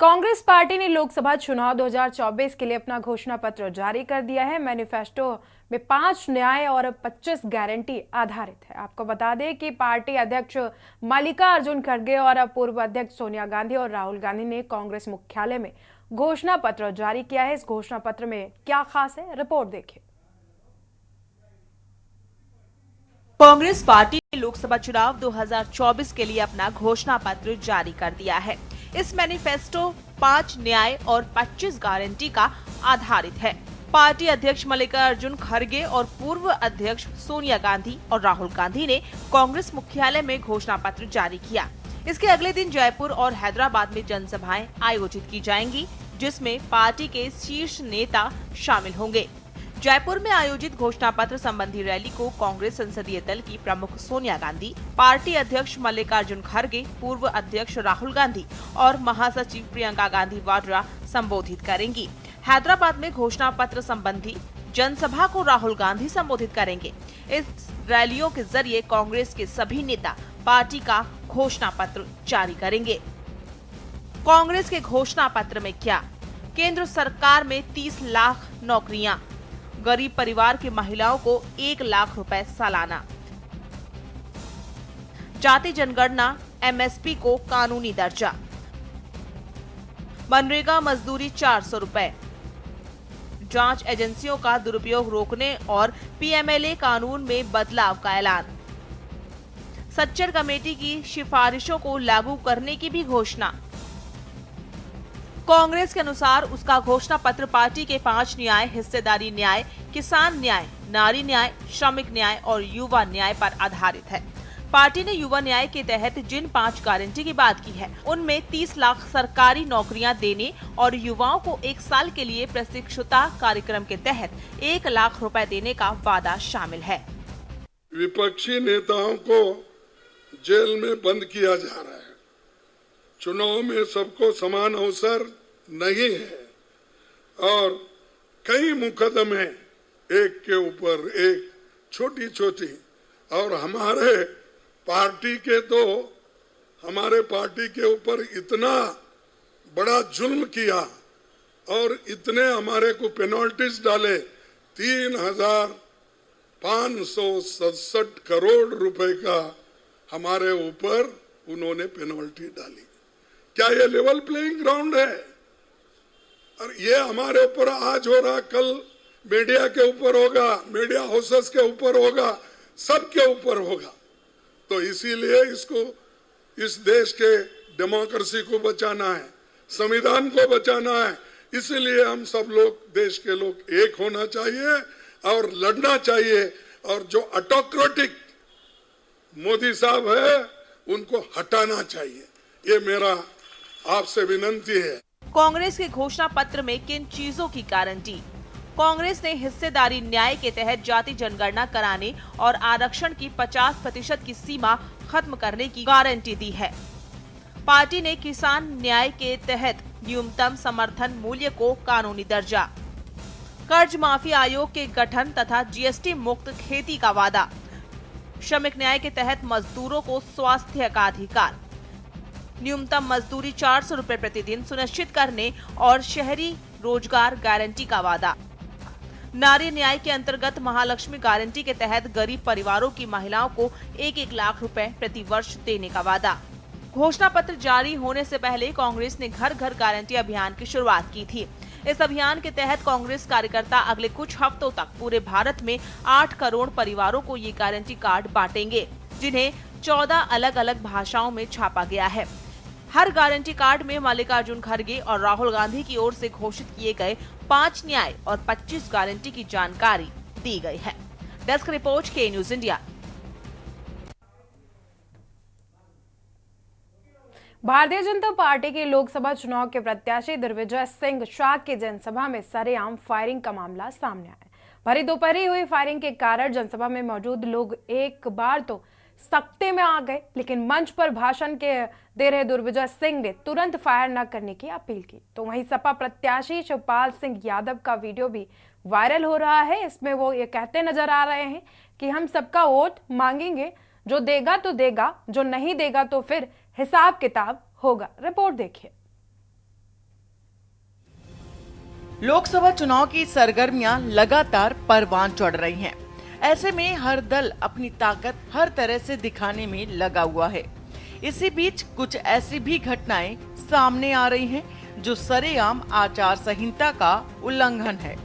Congress party ने लोकसभा चुनाव 2024 के लिए अपना घोषणा पत्र जारी कर दिया है। मैनिफेस्टो में 5 न्याय और 25 गारंटी आधारित है। आपको बता दें कि पार्टी अध्यक्ष मल्लिकार्जुन खड़गे और पूर्व अध्यक्ष सोनिया गांधी और राहुल गांधी ने कांग्रेस मुख्यालय में घोषणा पत्र जारी किया है। इस घोषणा पत्र में क्या खास है, रिपोर्ट देखिए। कांग्रेस पार्टी ने लोकसभा चुनाव 2024 के लिए अपना घोषणा पत्र जारी कर दिया है। इस मैनिफेस्टो 5 न्याय और 25 गारंटी का आधारित है। पार्टी अध्यक्ष मल्लिकार्जुन खड़गे और पूर्व अध्यक्ष सोनिया गांधी और राहुल गांधी ने कांग्रेस मुख्यालय में घोषणा पत्र जारी किया। इसके अगले दिन जयपुर और हैदराबाद में जनसभाएं आयोजित की जाएंगी, जिसमें पार्टी के शीर्ष नेता शामिल होंगे। जयपुर में आयोजित घोषणा पत्र संबंधी रैली को कांग्रेस संसदीय दल की प्रमुख सोनिया गांधी, पार्टी अध्यक्ष मल्लिकार्जुन खड़गे, पूर्व अध्यक्ष राहुल गांधी और महासचिव प्रियंका गांधी वाड्रा संबोधित करेंगी। हैदराबाद में घोषणा पत्र संबंधी जनसभा को राहुल गांधी संबोधित करेंगे। इस रैलियों के जरिए कांग्रेस के सभी नेता पार्टी का घोषणा पत्र जारी करेंगे। कांग्रेस के घोषणा पत्र में क्या? केंद्र सरकार में 30 लाख नौकरियां, गरीब परिवार की महिलाओं को 1 लाख रुपए सालाना, जाति जनगणना एमएसपी को कानूनी दर्जा, मनरेगा मजदूरी 400 रुपए, जांच एजेंसियों का दुरुपयोग रोकने और पीएमएलए कानून में बदलाव का ऐलान, सच्चर कमेटी की सिफारिशों को लागू करने की भी घोषणा। कांग्रेस के अनुसार उसका घोषणा पत्र पार्टी के 5 न्याय, हिस्सेदारी न्याय, किसान न्याय, नारी न्याय, श्रमिक न्याय और युवा न्याय पर आधारित है। पार्टी ने युवा न्याय के तहत जिन 5 गारंटी की बात की है, उनमें 30 लाख सरकारी नौकरियां देने और युवाओं को 1 साल के लिए प्रशिक्षुता कार्यक्रम के तहत 1 लाख रुपए देने का वादा शामिल है। विपक्षी नेताओं को जेल में बंद किया जा रहा है। चुनाव में सबको समान अवसर नहीं है और कई मुकदमे एक के ऊपर एक, छोटी छोटी, और हमारे पार्टी के ऊपर इतना बड़ा जुल्म किया और इतने हमारे को पेनल्टीज डाले। 3,567 करोड़ रुपए का हमारे ऊपर उन्होंने पेनल्टी डाली। क्या ये लेवल प्लेइंग ग्राउंड है? और ये हमारे ऊपर आज हो रहा, कल मीडिया के ऊपर होगा, मीडिया हाउसेस के ऊपर होगा, सबके ऊपर होगा। तो इसीलिए इस देश के डेमोक्रेसी को बचाना है, संविधान को बचाना है। इसीलिए हम सब लोग, देश के लोग एक होना चाहिए और लड़ना चाहिए। और जो ऑटोक्रेटिक मोदी साहब है, उनको हटाना चाहिए। ये मेरा आपसे विनती है। कांग्रेस के घोषणा पत्र में किन चीजों की गारंटी? कांग्रेस ने हिस्सेदारी न्याय के तहत जाति जनगणना कराने और आरक्षण की 50% की सीमा खत्म करने की गारंटी दी है। पार्टी ने किसान न्याय के तहत न्यूनतम समर्थन मूल्य को कानूनी दर्जा, कर्ज माफी आयोग के गठन तथा जीएसटी मुक्त खेती का वादा, श्रमिक न्याय के तहत मजदूरों को स्वास्थ्य का अधिकार, न्यूनतम मजदूरी 400 रुपए प्रतिदिन सुनिश्चित करने और शहरी रोजगार गारंटी का वादा, नारी न्याय के अंतर्गत महालक्ष्मी गारंटी के तहत गरीब परिवारों की महिलाओं को 1-1 लाख रुपए प्रति वर्ष देने का वादा। घोषणा पत्र जारी होने से पहले कांग्रेस ने घर घर गारंटी अभियान की शुरुआत की थी। इस अभियान के तहत कांग्रेस कार्यकर्ता अगले कुछ हफ्तों तक पूरे भारत में 8 करोड़ परिवारों को ये गारंटी कार्ड बांटेंगे, जिन्हें 14 अलग अलग भाषाओं में छापा गया है। हर गारंटी कार्ड में मल्लिकार्जुन खड़गे और राहुल गांधी की ओर से घोषित किए गए 5 न्याय और 25 गारंटी की जानकारी दी गई है। डेस्क रिपोर्ट, के news India. Bharatiya Janata party के लोकसभा चुनाव के प्रत्याशी दिग्विजय सिंह शाह की जनसभा में सरेआम फायरिंग का मामला सामने आया। भरी दोपहरी हुई फायरिंग के कारण जनसभा में मौजूद लोग एक बार तो सख्ते में आ गए, लेकिन मंच पर भाषण दे रहे दिग्विजय सिंह ने तुरंत फायर न करने की अपील की। तो वहीं सपा प्रत्याशी शिवपाल सिंह यादव का वीडियो भी वायरल हो रहा है। इसमें वो ये कहते नजर आ रहे हैं कि हम सबका वोट मांगेंगे, जो देगा तो देगा, जो नहीं देगा तो फिर हिसाब किताब होगा। रिपोर्ट देखिए। लोकसभा चुनाव की सरगर्मियां लगातार परवान चढ़ रही हैं। ऐसे में हर दल अपनी ताकत हर तरह से दिखाने में लगा हुआ है। इसी बीच कुछ ऐसी भी घटनाएं सामने आ रही हैं जो सरेआम आचार संहिता का उल्लंघन है।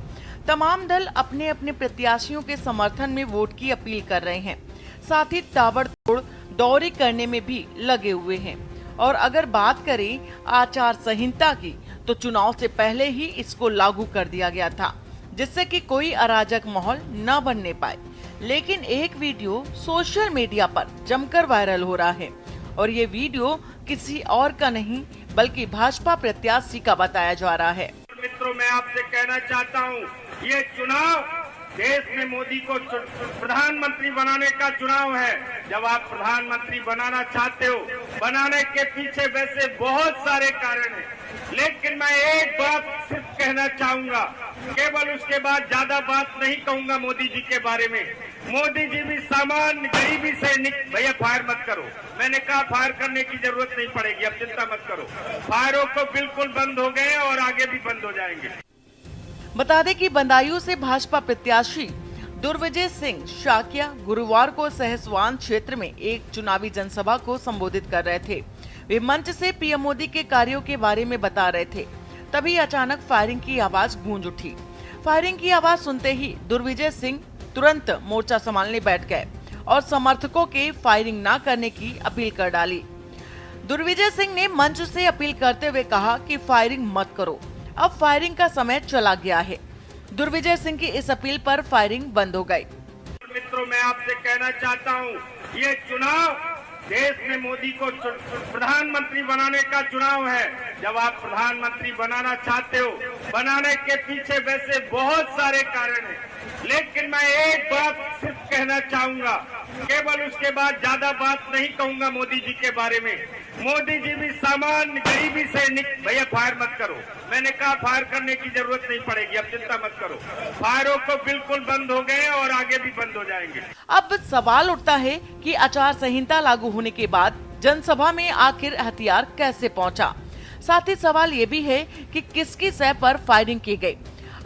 तमाम दल अपने अपने प्रत्याशियों के समर्थन में वोट की अपील कर रहे हैं, साथ ही ताबड़तोड़ दौरे करने में भी लगे हुए हैं। और अगर बात करें आचार संहिता की, तो चुनाव से पहले ही इसको लागू कर दिया गया था, जिससे कि कोई अराजक माहौल न बनने पाए। लेकिन एक वीडियो सोशल मीडिया पर जमकर वायरल हो रहा है और ये वीडियो किसी और का नहीं बल्कि भाजपा प्रत्याशी का बताया जा रहा है। मित्रों, मैं आपसे कहना चाहता हूँ, ये चुनाव देश में मोदी को प्रधानमंत्री बनाने का चुनाव है। जब आप प्रधानमंत्री बनाना चाहते हो, बनाने के पीछे वैसे बहुत सारे कारण हैं, लेकिन मैं एक बात सिर्फ कहना चाहूंगा, केवल उसके बाद ज्यादा बात नहीं कहूंगा मोदी जी के बारे में। मोदी जी भी सामान्य गरीबी से भैया फायर मत करो, मैंने कहा फायर करने की जरूरत नहीं पड़ेगी, अब चिंता मत करो। फायरों को बिल्कुल बंद हो गए और आगे भी बंद हो जाएंगे। बता दें कि बदायूं से भाजपा प्रत्याशी दुर्विजय सिंह शाकिया गुरुवार को सहसवान क्षेत्र में एक चुनावी जनसभा को संबोधित कर रहे थे। वे मंच से पीएम मोदी के कार्यों के बारे में बता रहे थे, तभी अचानक फायरिंग की आवाज गूंज उठी। फायरिंग की आवाज सुनते ही दुर्विजय सिंह तुरंत मोर्चा संभालने बैठ गए और समर्थकों के फायरिंग न करने की अपील कर डाली। दुर्विजय सिंह ने मंच से अपील करते हुए कहा कि फायरिंग मत करो, अब फायरिंग का समय चला गया है। दुर्विजय सिंह की इस अपील पर फायरिंग बंद हो गई। मित्रों, मैं आपसे कहना चाहता हूँ, ये चुनाव देश में मोदी को प्रधानमंत्री बनाने का चुनाव है। जब आप प्रधानमंत्री बनाना चाहते हो, बनाने के पीछे वैसे बहुत सारे कारण हैं, लेकिन मैं एक बात सिर्फ कहना चाहूंगा, केवल उसके बाद ज्यादा बात नहीं कहूंगा मोदी जी के बारे में। मोदी जी भी सामान्य गरीबी से भैया फायर मत करो, मैंने कहा फायर करने की जरूरत नहीं पड़ेगी, अब चिंता मत करो। फायरों को बिल्कुल बंद हो गए और आगे भी बंद हो जाएंगे। अब सवाल उठता है कि आचार संहिता लागू होने के बाद जनसभा में आखिर हथियार कैसे पहुंचा। साथ ही सवाल ये भी है कि किसकी सह पर फायरिंग की गई।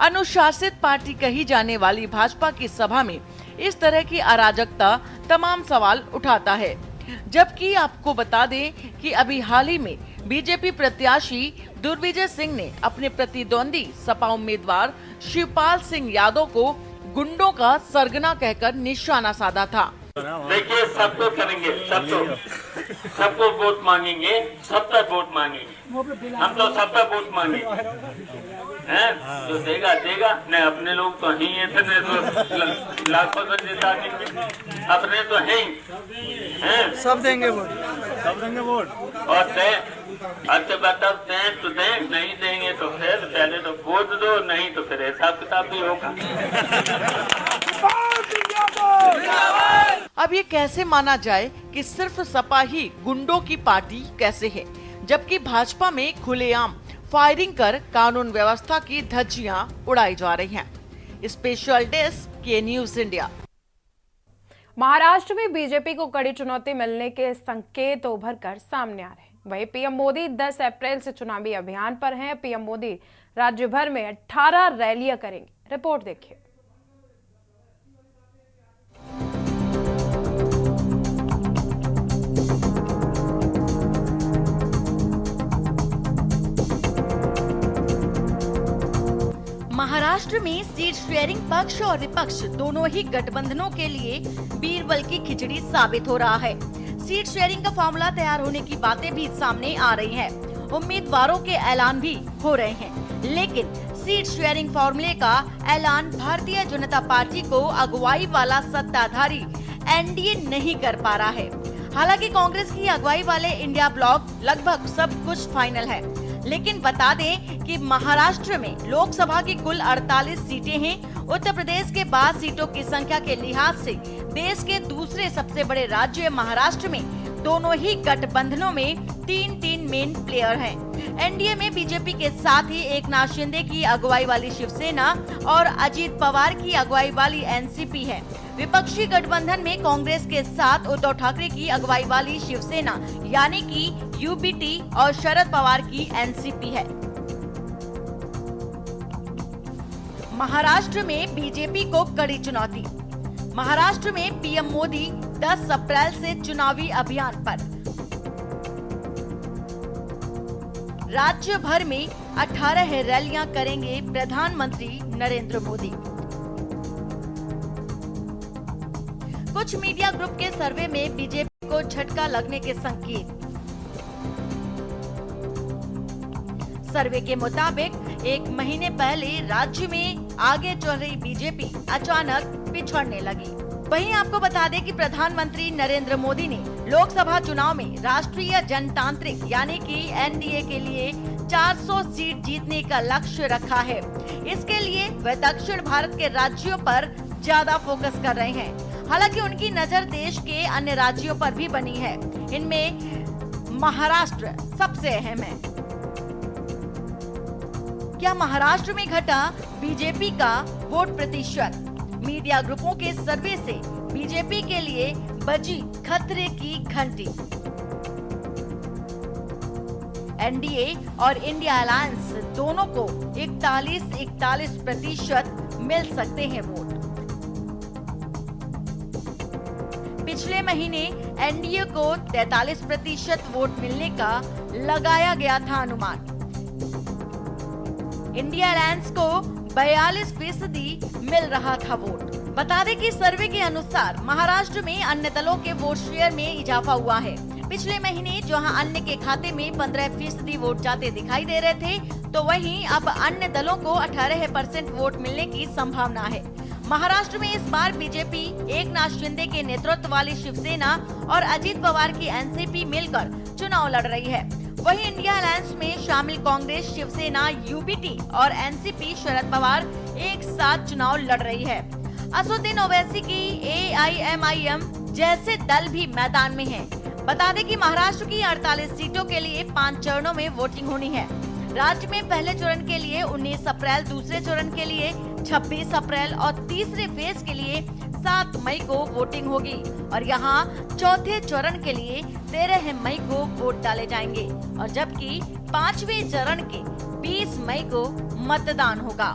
अनुशासित पार्टी कही जाने वाली भाजपा की सभा में इस तरह की अराजकता तमाम सवाल उठाता है। जबकि आपको बता दें कि अभी हाल ही में बीजेपी प्रत्याशी दुर्विजय सिंह ने अपने प्रतिद्वंदी सपा उम्मीदवार शिवपाल सिंह यादव को गुंडों का सरगना कहकर निशाना साधा था। देखिए, सब तो करेंगे, सबको वोट मांगेंगे, सब तक वोट मांगेंगे, हम तो सब तक वोट मांगेंगे, हैं? जो देगा देगा, नहीं अपने लोग तो ही इतने तो लाखों में देता देंगे, अपने तो हैं, सब देंगे वोट, सब देंगे वोट। और अच्छा बताओ, दें तो दें, नहीं देंगे तो फिर पहले तो वोट दो, नहीं तो फिर हिसाब किताब भी होगा। अब ये कैसे माना जाए कि सिर्फ सपा ही गुंडों की पार्टी कैसे है, जबकि भाजपा में खुलेआम फायरिंग कर कानून व्यवस्था की धज्जियां उड़ाई जा रही हैं। स्पेशल डेस्क के न्यूज इंडिया। महाराष्ट्र में बीजेपी को कड़ी चुनौती मिलने के संकेत उभर कर सामने आ रहे हैं। वहीं पीएम मोदी 10 अप्रैल से चुनावी अभियान पर हैं। पीएम मोदी राज्य भर में 18 रैलियां करेंगे। रिपोर्ट देखिए। महाराष्ट्र में सीट शेयरिंग पक्ष और विपक्ष दोनों ही गठबंधनों के लिए बीरबल की खिचड़ी साबित हो रहा है। सीट शेयरिंग का फॉर्मूला तैयार होने की बातें भी सामने आ रही हैं। उम्मीदवारों के ऐलान भी हो रहे हैं, लेकिन सीट शेयरिंग फॉर्मूले का ऐलान भारतीय जनता पार्टी को अगुवाई वाला सत्ताधारी एनडीए नहीं कर पा रहा है। हालांकि कांग्रेस की अगुवाई वाले इंडिया ब्लॉक लगभग सब कुछ फाइनल है, लेकिन बता दें कि महाराष्ट्र में लोकसभा की कुल 48 सीटें हैं। उत्तर प्रदेश के बाद सीटों की संख्या के लिहाज से देश के दूसरे सबसे बड़े राज्य महाराष्ट्र में दोनों ही गठबंधनों में 3 मेन प्लेयर हैं। एनडीए में बीजेपी के साथ ही एकनाथ शिंदे की अगुवाई वाली शिवसेना और अजीत पवार की अगुवाई वाली एनसीपी है। विपक्षी गठबंधन में कांग्रेस के साथ उद्धव ठाकरे की अगुवाई वाली शिवसेना यानी कि यूबीटी और शरद पवार की एनसीपी है। महाराष्ट्र में बीजेपी को कड़ी चुनौती। महाराष्ट्र में पीएम मोदी 10 अप्रैल से चुनावी अभियान पर। राज्य भर में 18 रैलियां करेंगे प्रधानमंत्री नरेंद्र मोदी। कुछ मीडिया ग्रुप के सर्वे में बीजेपी को झटका लगने के संकेत। सर्वे के मुताबिक एक महीने पहले राज्य में आगे चल रही बीजेपी अचानक पिछड़ने लगी। वहीं आपको बता दें कि प्रधानमंत्री नरेंद्र मोदी ने लोकसभा चुनाव में राष्ट्रीय जनतांत्रिक यानी कि एनडीए के लिए 400 सीट जीतने का लक्ष्य रखा है। इसके लिए वे दक्षिण भारत के राज्यों पर ज्यादा फोकस कर रहे हैं। हालांकि उनकी नजर देश के अन्य राज्यों पर भी बनी है। इनमें महाराष्ट्र सबसे अहम है। क्या महाराष्ट्र में घटा बीजेपी का वोट प्रतिशत? मीडिया ग्रुपों के सर्वे से बीजेपी के लिए बजी खतरे की घंटी। एनडीए और इंडिया अलायंस दोनों को 41% मिल सकते हैं वोट। पिछले महीने एनडीए को 43% वोट मिलने का लगाया गया था अनुमान। इंडिया अलायंस को 42% मिल रहा था वोट। बता दें कि सर्वे के अनुसार महाराष्ट्र में अन्य दलों के वोट शेयर में इजाफा हुआ है। पिछले महीने जहां अन्य के खाते में 15% वोट जाते दिखाई दे रहे थे, तो वहीं अब अन्य दलों को 18% वोट मिलने की संभावना है। महाराष्ट्र में इस बार बीजेपी एकनाथ शिंदे के नेतृत्व वाली शिवसेना और अजित पवार की एनसीपी मिलकर चुनाव लड़ रही है। वहीं इंडिया अलायंस में शामिल कांग्रेस, शिवसेना, यूबीटी और एनसीपी शरद पवार एक साथ चुनाव लड़ रही है। असदुद्दीन ओवैसी की एआईएमआईएम जैसे दल भी मैदान में हैं। बता दें कि महाराष्ट्र की 48 सीटों के लिए 5 चरणों में वोटिंग होनी है। राज्य में पहले चरण के लिए 19 अप्रैल, दूसरे चरण के लिए 26 अप्रैल और तीसरे फेज के लिए 7 मई को वोटिंग होगी और यहाँ चौथे चरण के लिए 13 मई को वोट डाले जाएंगे और जबकि 5वें चरण के 20 मई को मतदान होगा।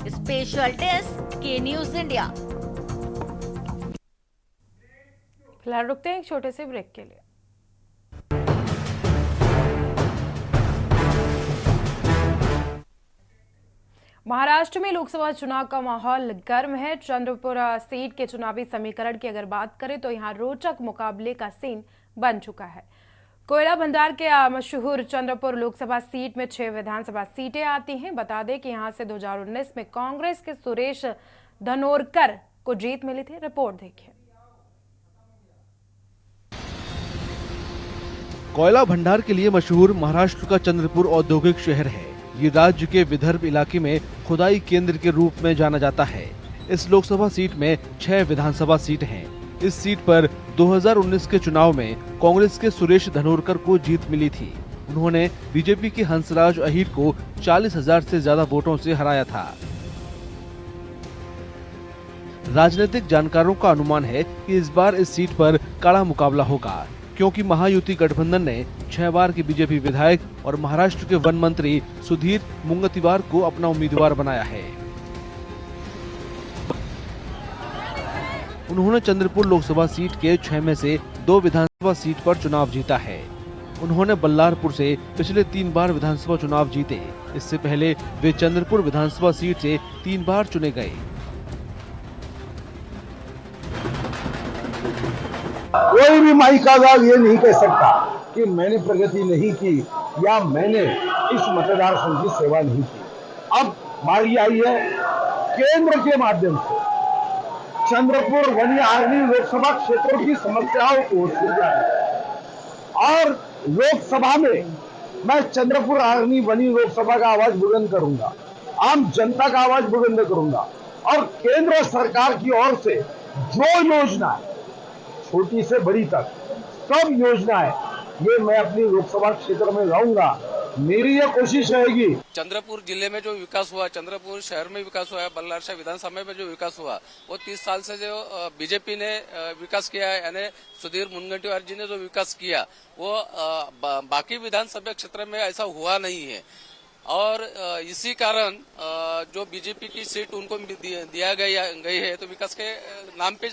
स्पेशल डेस्क के न्यूज इंडिया। फिलहाल रुकते हैं एक छोटे से ब्रेक के लिए। महाराष्ट्र में लोकसभा चुनाव का माहौल गर्म है। चंद्रपुर सीट के चुनावी समीकरण की अगर बात करें तो यहां रोचक मुकाबले का सीन बन चुका है। कोयला भंडार के मशहूर चंद्रपुर लोकसभा सीट में 6 विधानसभा सीटें आती हैं। बता दें कि यहां से 2019 में कांग्रेस के सुरेश धनोरकर को जीत मिली थी। रिपोर्ट देखिए। कोयला भंडार के लिए मशहूर महाराष्ट्र का चंद्रपुर औद्योगिक शहर है। ये राज्य के विदर्भ इलाके में खुदाई केंद्र के रूप में जाना जाता है। इस लोकसभा सीट में 6 विधानसभा सीट हैं। इस सीट पर 2019 के चुनाव में कांग्रेस के सुरेश धनोरकर को जीत मिली थी। उन्होंने बीजेपी के हंसराज अहीर को 40,000 से ज्यादा वोटों से हराया था। राजनीतिक जानकारों का अनुमान है कि इस बार इस सीट पर कड़ा मुकाबला होगा, क्योंकि महायुति गठबंधन ने 6 बार के बीजेपी विधायक और महाराष्ट्र के वन मंत्री सुधीर मुंगतीवार को अपना उम्मीदवार बनाया है। उन्होंने चंद्रपुर लोकसभा सीट के 6 में से 2 विधानसभा सीट पर चुनाव जीता है। उन्होंने बल्लारपुर से पिछले 3 बार विधानसभा चुनाव जीते। इससे पहले वे चंद्रपुर विधानसभा सीट से 3 बार चुने गए। कोई भी माई का आवाज ये नहीं कह सकता कि मैंने प्रगति नहीं की या मैंने इस मतदार संघ की सेवा नहीं की। अब बारी आई है केंद्र के माध्यम से चंद्रपुर वन्य आर्मी लोकसभा क्षेत्रों की समस्याओं को सुलझाना और लोकसभा में मैं चंद्रपुर आर्मी वन्य लोकसभा का आवाज बुलंद करूंगा, आम जनता का आवाज बुलंद करूंगा और केंद्र सरकार की ओर से जो योजना छोटी से बड़ी तक सब योजनाएं ये मैं अपनी लोकसभा क्षेत्र में लाऊंगा। मेरी ये कोशिश रहेगी। चंद्रपुर जिले में जो विकास हुआ, चंद्रपुर शहर में विकास हुआ है, बल्लारशाह विधानसभा में जो विकास हुआ, वो 30 साल से जो बीजेपी ने विकास किया है, यानी सुधीर मुनगंटीवार जी ने जो विकास किया वो बाकी विधानसभा क्षेत्र में ऐसा हुआ नहीं है। और इसी कारण जो बीजेपी की सीट उनको दिया गई है तो विकास के नाम पे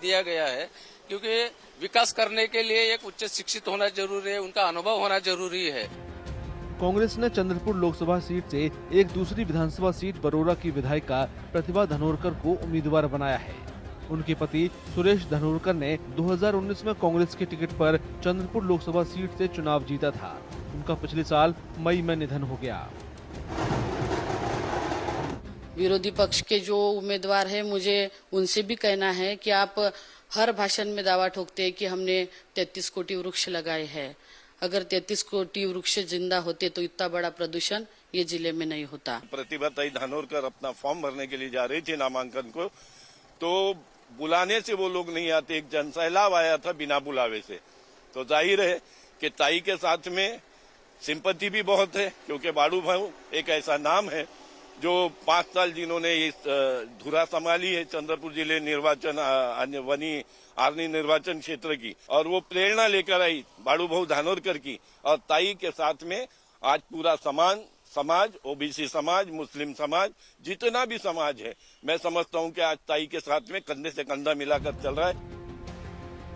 दिया गया है, क्योंकि विकास करने के लिए एक उच्च शिक्षित होना जरूरी है, उनका अनुभव होना जरूरी है। कांग्रेस ने चंद्रपुर लोकसभा सीट से एक दूसरी विधानसभा सीट बरोरा की विधायिका प्रतिभा धनोरकर को उम्मीदवार बनाया है। उनके पति सुरेश धनोरकर ने 2019 में कांग्रेस के टिकट पर चंद्रपुर लोकसभा सीट से चुनाव जीता था। उनका पिछले साल मई में निधन हो गया। विरोधी पक्ष के जो उम्मीदवार है, मुझे उनसे भी कहना है कि आप हर भाषण में दावा ठोकते हैं कि हमने 33 कोटि वृक्ष लगाए हैं। अगर 33 कोटि वृक्ष जिंदा होते तो इतना बड़ा प्रदूषण ये जिले में नहीं होता। प्रतिभा धनोरकर अपना फॉर्म भरने के लिए जा रही थी नामांकन को, तो बुलाने से वो लोग नहीं आते, एक जनसैलाब आया था बिना बुलावे से। तो जाहिर है कि ताई के साथ में सिंपैथी भी बहुत है, क्योंकि बाड़ू भाऊ एक ऐसा नाम है जो 5 साल जिन्होंने इस धुरा संभाली है चंद्रपुर जिले निर्वाचन वनी आर्नी निर्वाचन क्षेत्र की, और वो प्रेरणा लेकर आई बाड़ू भाऊ धानोरकर की। और ताई के साथ में आज पूरा समाज, ओबीसी समाज, मुस्लिम समाज, जितना भी समाज है, मैं समझता हूं कि आज ताई के साथ में कंधे से कंधा मिलाकर चल रहा है।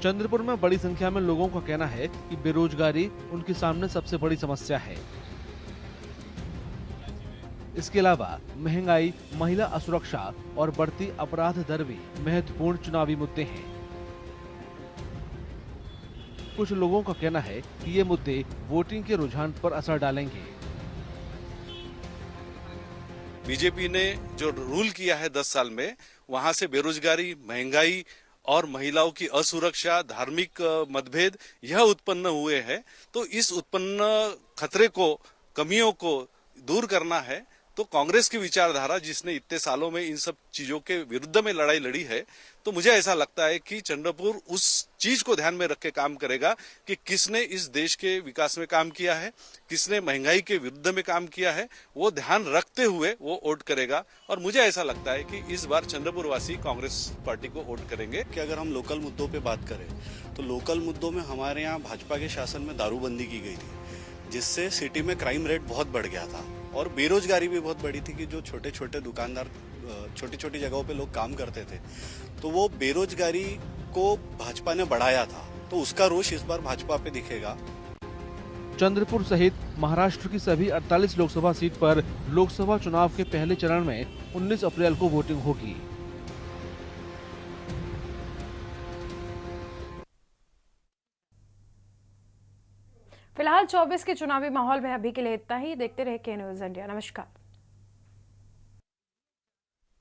चंद्रपुर में बड़ी संख्या में लोगों का कहना है कि बेरोजगारी उनके सामने सबसे बड़ी समस्या है। इसके अलावा महंगाई, महिला असुरक्षा और बढ़ती अपराध दर भी महत्वपूर्ण चुनावी मुद्दे हैं। कुछ लोगों का कहना है कि ये मुद्दे वोटिंग के रुझान पर असर डालेंगे। बीजेपी ने जो रूल किया है 10 साल में, वहां से बेरोजगारी, महंगाई और महिलाओं की असुरक्षा, धार्मिक मतभेद यह उत्पन्न हुए हैं। तो इस उत्पन्न खतरे को, कमियों को दूर करना है तो कांग्रेस की विचारधारा, जिसने इतने सालों में इन सब चीजों के विरुद्ध में लड़ाई लड़ी है, तो मुझे ऐसा लगता है कि चंद्रपुर उस चीज को ध्यान में रख के काम करेगा कि किसने इस देश के विकास में काम किया है, किसने महंगाई के विरुद्ध में काम किया है, वो ध्यान रखते हुए वो वोट करेगा। और मुझे ऐसा लगता है कि इस बार चंद्रपुर वासी कांग्रेस पार्टी को वोट करेंगे। कि अगर हम लोकल मुद्दों पे बात करें तो लोकल मुद्दों में हमारे यहाँ भाजपा के शासन में दारूबंदी की गई थी, जिससे सिटी में क्राइम रेट बहुत बढ़ गया था और बेरोजगारी भी बहुत बड़ी थी कि जो छोटे छोटे दुकानदार छोटी छोटी जगहों पे लोग काम करते थे, तो वो बेरोजगारी को भाजपा ने बढ़ाया था। तो उसका रोष इस बार भाजपा पे दिखेगा। चंद्रपुर सहित महाराष्ट्र की सभी 48 लोकसभा सीट पर लोकसभा चुनाव के पहले चरण में 19 अप्रैल को वोटिंग होगी। फिलहाल 24 के चुनावी माहौल में अभी के लिए इतना ही। देखते रहे के न्यूज़ इंडिया। नमस्कार।